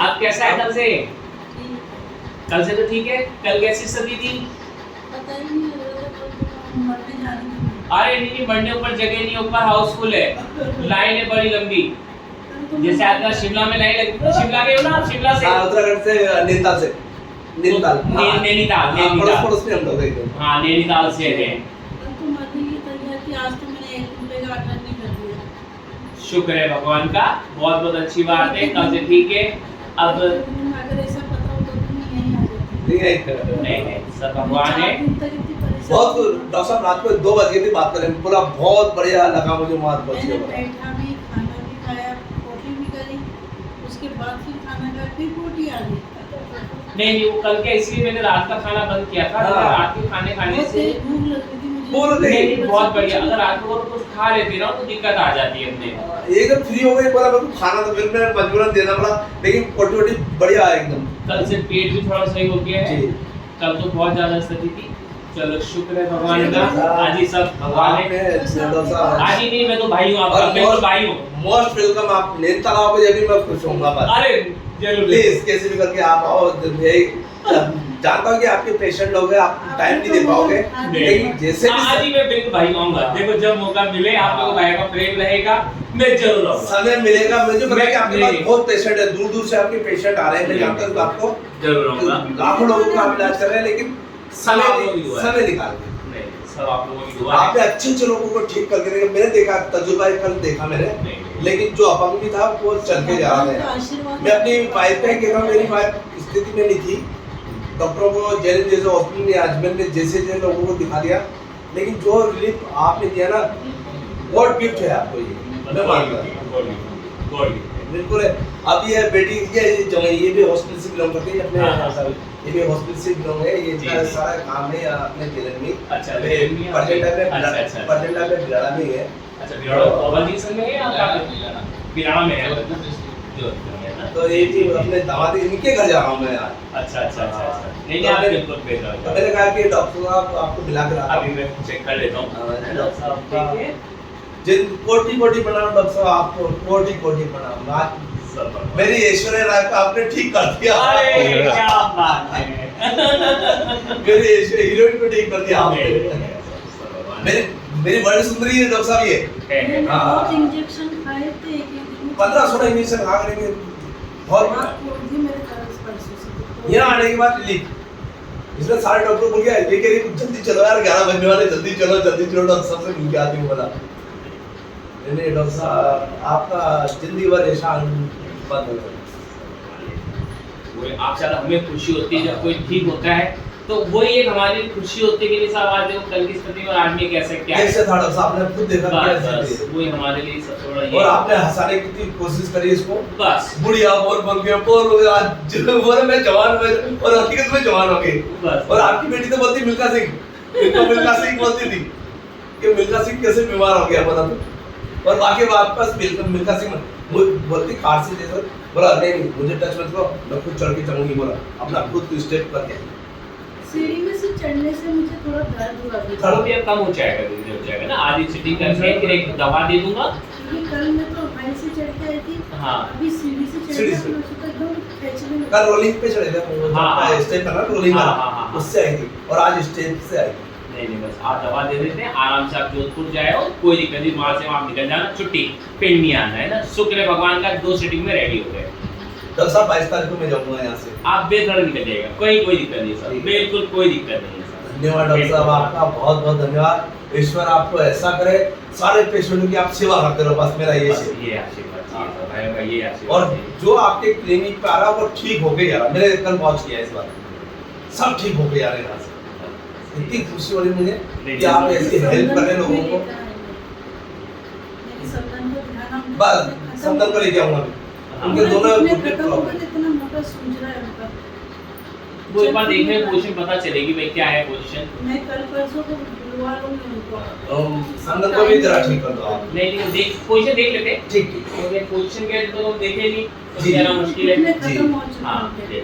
आप कैसा है कल से? कल से तो ठीक है। कल कैसी स्थिति थी? पता ही नहीं लग रहा था, कल तो मरने जा रही थी। अरे नहीं, बढ़ने ऊपर जगह नहीं, ऊपर हाउसफुल है, लाइन है बड़ी लंबी। जैसे आपका शिमला में लाइन लगी तो शिमला गए हो ना आप? शिमला से उत्तराखंड से नैनीताल से नैनीताल नैनीताल पड़ोस में हम लोग एकदम। हाँ नैनीताल से है। कल तो मरने की तैयार थी, आज तो मैंने 1 रुपए का आटा नहीं कर दिया। शुक्र है भगवान का, बहुत बहुत अच्छी बात है। कल से ठीक है। अब अगर ऐसा पता होता तो मैं यहीं आ जाती। नहीं सब भगवान है। 4 दिन तक इतनी परेशान बहुत डॉक्टर साहब रात को 2 बजे की बात करें, पूरा बहुत बढ़िया लगा मुझे वहाँ पहुँच मैंने के। बैठा भी, खाना भी खाया, पोटी भी करी, उसके बाद फिर खाना खा फिर पोटी आ गई। नहीं वो कल क्या, इसलिए मैंने रात का खाना बंद किया था। हाँ। रात के खाने खाने बहुत से तेज भूख लग रही थी मुझे। बोल रही नहीं बहुत बढ़िया। अगर रात को कुछ खा लेते ना तो दिक्कत आ जाती है अपने। एकदम फ्री हो गई, बोला मेरे को खाना तो फिर मैं मजबूरन देना पड़ा, लेकिन पोटी वोटी बढ़िया है एकदम। कल से पेट भी थोड़ा सही हो गया है। जी। कल तो बहुत ज्यादा स्थिति थी। चलो शुक्र है भगवान का, आज ही सब भगवान है। आज ही नहीं, मैं तो भाई हूँ आपका, मैं तो भाई हूँ। मोस्ट वेलकम, आप नैनीताल आओगे जब भी मैं खुश होऊंगा। बस अरे जरूर प्लीज कैसे भी करके आप आओ। जानता हूँ कि आपके पेशेंट लोग हैं, आप टाइम नहीं दे पाओगे, लेकिन जैसे भी आज ही मैं बिल्कुल भाई आऊंगा। देखो जब मौका मिले, आप लोगों भाई का प्रेम रहेगा, मैं जरूर आऊंगा। समय मिलेगा। मुझे पता है कि आपके पास नहीं। बहुत पेशेंट है, दूर दूर से आपके पेशेंट आ रहे हैं। मैं जानता हूँ आपको जरूर आऊंगा। लाखों लोगों का आप इलाज कर रहे हैं, लेकिन सब आप लोगों की दुआ है। समय निकाल के नहीं सब आप लोगों की दुआ है। आपने अच्छे लोगों को ठीक करके देखा। मैंने देखा, तजुर्बा कल देखा मैंने, नहीं। लेकिन जो अपंग भी था वो चल के जा रहा था। मैं अपनी वाइफ पे कहता हूँ, मेरी वाइफ स्थिति में नहीं थी। डॉक्टरों को जैसे हॉस्पिटल में अजमेर में जैसे लोगों को दिखा दिया, लेकिन जो रिलीफ आपने दिया ना, बहुत गिफ्ट है आपको ये, मैं मानता हूँ। बिल्कुल है। अब ये बेटी ये भी हॉस्पिटल से बिलोंग करती है, अपने ये भी हॉस्पिटल से बिलोंग है। ये इतना सारा काम है अपने जिले में। अच्छा परजेंटा में बिलाड़ा में है। अच्छा बिलाड़ा ओवरसीज संग में है या आपका बिलाड़ा में है? जो है ना, तो ये भी अपने दामाद इनके घर जा रहा हूँ मैं आज। अच्छा नहीं आप बिल्कुल भेज रहा तो मैंने कहा कि डॉक्टर साहब आपको मिला कर आता हूँ। अभी मैं चेक कर लेता हूँ। डॉक्टर साहब देखिए, जिन कोटि प्रणाम डॉक्टर साहब, आपको कोटि प्रणाम। आज मेरी ऐश्वर्या राय को आपने ठीक कर दिया। अरे क्या बात है। मेरी ऐश्वर्या हीरोइन को ठीक कर दिया आपने। मेरी बड़ी सुंदरी है डॉक्टर साहब ये। बहुत इंजेक्शन खाए थे, 15-16 इंजेक्शन खा करके बहुत यहाँ आने के बाद रिलीफ। इसमें सारे डॉक्टर बोल गया, ये कह रही जल्दी चलो यार, 11 बजने वाले, जल्दी चलो डॉक्टर साहब से मिल के आती हूँ। बोला नहीं डॉक्टर साहब, आपका जिंदगी भर ऐसा बंद हो गया। आप ज्यादा हमें खुशी होती है जब कोई ठीक होता है, तो वही एक हमारी खुशी होती है कि साहब आज देखो कल की स्थिति में आदमी कैसे क्या है। कैसे था डॉक्टर साहब, आपने खुद देखा बस वही हमारे लिए सबसे बड़ा ये। और आपने हंसाने की कितनी कोशिश करी इसको। बस बुढ़िया बोल गया, बोल आज बोले मैं जवान में, और हकीकत में जवान हो गई। बस और आपकी बेटी तो बोलती मिल्खा सिंह बोलती थी कि मिल्खा सिंह कैसे बीमार हो गया बता तो। और बाकी वापस मिल्खा सिंह बोलती खांसी जैसे। बोला नहीं मुझे टच मत करो, मैं खुद चढ़ के चढ़ूंगी। बोला अपना खुद स्टेप करके। सीढ़ी में से चढ़ने से मुझे थोड़ा दर्द हुआ था। खड़ो भी अब कम हो जाएगा, धीरे हो जाएगा ना। आधी सिटिंग करके फिर एक दवा दे दूंगा। क्योंकि कल मैं तो हाई से चढ़ के आई थी, हाँ अभी सीढ़ी से चढ़ सीढ़ी के से। मुझे तो एकदम खींचने लगा। कल रोलिंग पे चढ़े थे, वो हाँ। स्टेप है ना रोलिंग हाँ, वाला, हाँ, हाँ। उससे आई थी। और आज स्टेप से आई। नहीं बस आप दवा दे देते हैं, आराम से आप जोधपुर जाए हो, कोई दिक्कत नहीं। वहां से आप निकल जाना, छुट्टी पेन नहीं आना है ना। शुक्र है भगवान का, 2 सिटिंग में रेडी हो गए। डॉक्टर साहब 22 तारीख को मैं जाऊंगा यहाँ से। आप बेधड़क निकल जाएगा, कोई दिक्कत नहीं सर, बिल्कुल कोई दिक्कत नहीं है सर। धन्यवाद डॉक्टर साहब, आपका बहुत बहुत धन्यवाद। ईश्वर आपको ऐसा करे, सारे पेशेंटों की आप सेवा करते रहो, बस मेरा ये आशीर्वाद चाहिए भाई, ये आशीर्वाद और चाहिए। जो आपके क्लिनिक पे आ रहा वो ठीक हो गए यार। मेरे कल पहुंच गया इस बार, सब ठीक हो गए यार यहाँ से। इतनी खुशी हो रही मुझे कि आप ऐसी हेल्प कर रहे लोगों को। बस समदन को लेके आऊंगा उनके दोनों इतना मोटा सूझ रहा है उनका। वो एक बार देखने में पोजीशन पता चलेगी भाई क्या है पोजीशन। मैं कल परसों को बुलवा लूंगी उनको। समदन को भी जरा ठीक कर दो आप। नहीं देख पोजीशन देख लेते हैं। ठीक पोजीशन के तो देखे नहीं, जी। तो मुश्किल है। खत्म हो चुका हाँ है।